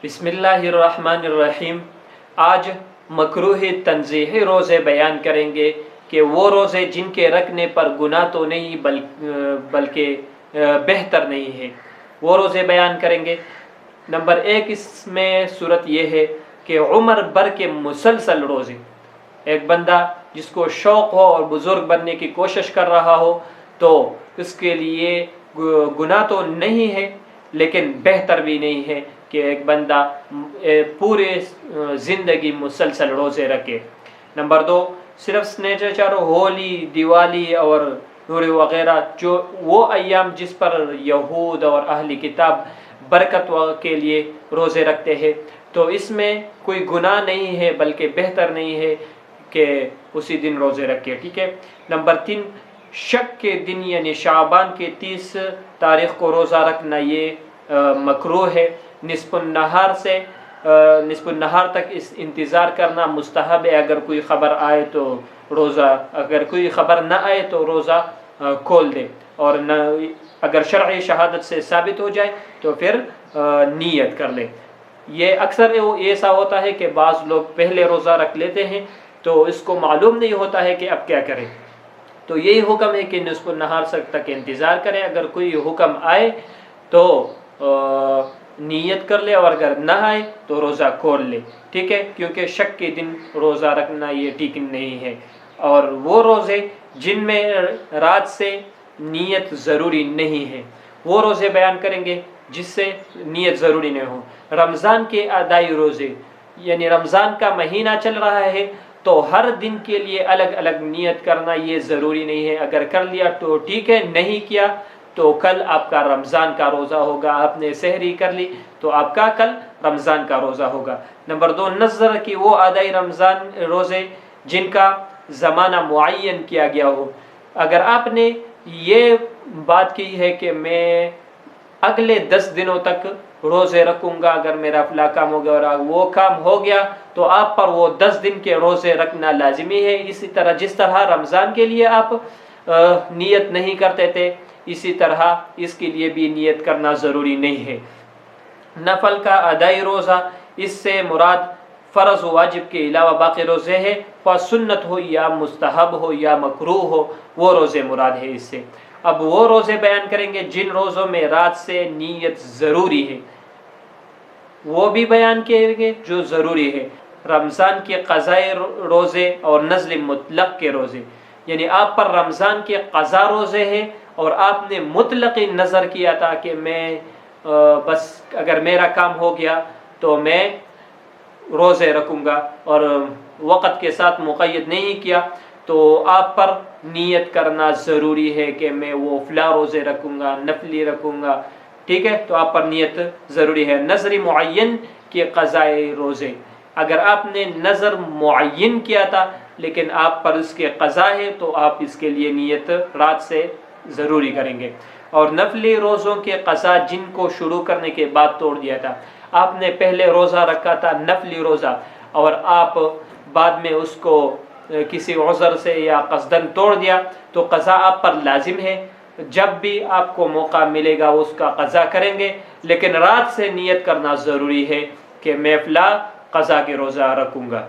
بسم اللہ الرحمن الرحیم۔ آج مکروہ تنزیہی روزے بیان کریں گے کہ وہ روزے جن کے رکھنے پر گناہ تو نہیں بلکہ بہتر نہیں ہے، وہ روزے بیان کریں گے۔ نمبر 1 اس میں صورت یہ ہے کہ عمر بھر کے مسلسل روزے، ایک بندہ جس کو شوق ہو اور بزرگ بننے کی کوشش کر رہا ہو تو اس کے لیے گناہ تو نہیں ہے لیکن بہتر بھی نہیں ہے کہ ایک بندہ پورے زندگی مسلسل روزے رکھے۔ نمبر 2 صرف سنیچر، ہولی، دیوالی اور نوری وغیرہ، جو وہ ایام جس پر یہود اور اہل کتاب برکت کے لیے روزے رکھتے ہیں، تو اس میں کوئی گناہ نہیں ہے بلکہ بہتر نہیں ہے کہ اسی دن روزے رکھے، ٹھیک ہے۔ نمبر 3 شک کے دن یعنی شعبان کے 30 تاریخ کو روزہ رکھنا یہ مکروہ ہے۔ نصف النہار تک اس انتظار کرنا مستحب ہے۔ اگر کوئی خبر آئے تو روزہ، اگر کوئی خبر نہ آئے تو روزہ کھول دے، اور اگر شرعی شہادت سے ثابت ہو جائے تو پھر نیت کر لے۔ یہ اکثر ایسا ہوتا ہے کہ بعض لوگ پہلے روزہ رکھ لیتے ہیں تو اس کو معلوم نہیں ہوتا ہے کہ اب کیا کریں، تو یہی حکم ہے کہ نصف النہار تک انتظار کریں۔ اگر کوئی حکم آئے تو نیت کر لے، اور اگر نہ آئے تو روزہ کھول لے، ٹھیک ہے، کیونکہ شک کے دن روزہ رکھنا یہ ٹھیک نہیں ہے۔ اور وہ روزے جن میں رات سے نیت ضروری نہیں ہے، وہ روزے بیان کریں گے جس سے نیت ضروری نہیں ہو۔ رمضان کے ادائی روزے، یعنی رمضان کا مہینہ چل رہا ہے تو ہر دن کے لیے الگ الگ نیت کرنا یہ ضروری نہیں ہے۔ اگر کر لیا تو ٹھیک ہے، نہیں کیا تو کل آپ کا رمضان کا روزہ ہوگا۔ آپ نے سحری کر لی تو آپ کا کل رمضان کا روزہ ہوگا۔ نمبر 2 نظر کی وہ ادائی رمضان روزے جن کا زمانہ معین کیا گیا ہو۔ اگر آپ نے یہ بات کی ہے کہ میں اگلے 10 دنوں تک روزے رکھوں گا، اگر میرا فلاں کام ہو گیا اور وہ کام ہو گیا تو آپ پر وہ 10 دن کے روزے رکھنا لازمی ہے۔ اسی طرح جس طرح رمضان کے لیے آپ نیت نہیں کرتے تھے، اسی طرح اس کے لیے بھی نیت کرنا ضروری نہیں ہے۔ نفل کا ادائی روزہ، اس سے مراد فرض و واجب کے علاوہ باقی روزے ہیں، خواہ سنت ہو یا مستحب ہو یا مکروہ ہو، وہ روزے مراد ہے اس سے۔ اب وہ روزے بیان کریں گے جن روزوں میں رات سے نیت ضروری ہے، وہ بھی بیان کریں گے جو ضروری ہے۔ رمضان کے قضاء روزے اور نذر مطلق کے روزے، یعنی آپ پر رمضان کے قضا روزے ہیں اور آپ نے مطلق نظر کیا تھا کہ میں بس اگر میرا کام ہو گیا تو میں روزے رکھوں گا، اور وقت کے ساتھ مقید نہیں کیا، تو آپ پر نیت کرنا ضروری ہے کہ میں وہ فلاں روزے رکھوں گا، نفلی رکھوں گا، ٹھیک ہے، تو آپ پر نیت ضروری ہے۔ نظر معین کے قضاء روزے، اگر آپ نے نظر معین کیا تھا لیکن آپ پر اس کے قضا ہے تو آپ اس کے لیے نیت رات سے ضروری کریں گے۔ اور نفلی روزوں کے قضا جن کو شروع کرنے کے بعد توڑ دیا تھا، آپ نے پہلے روزہ رکھا تھا نفلی روزہ اور آپ بعد میں اس کو کسی عذر سے یا قصدن توڑ دیا تو قضا آپ پر لازم ہے۔ جب بھی آپ کو موقع ملے گا اس کا قضا کریں گے، لیکن رات سے نیت کرنا ضروری ہے کہ میں فلاں قضا کے روزہ رکھوں گا۔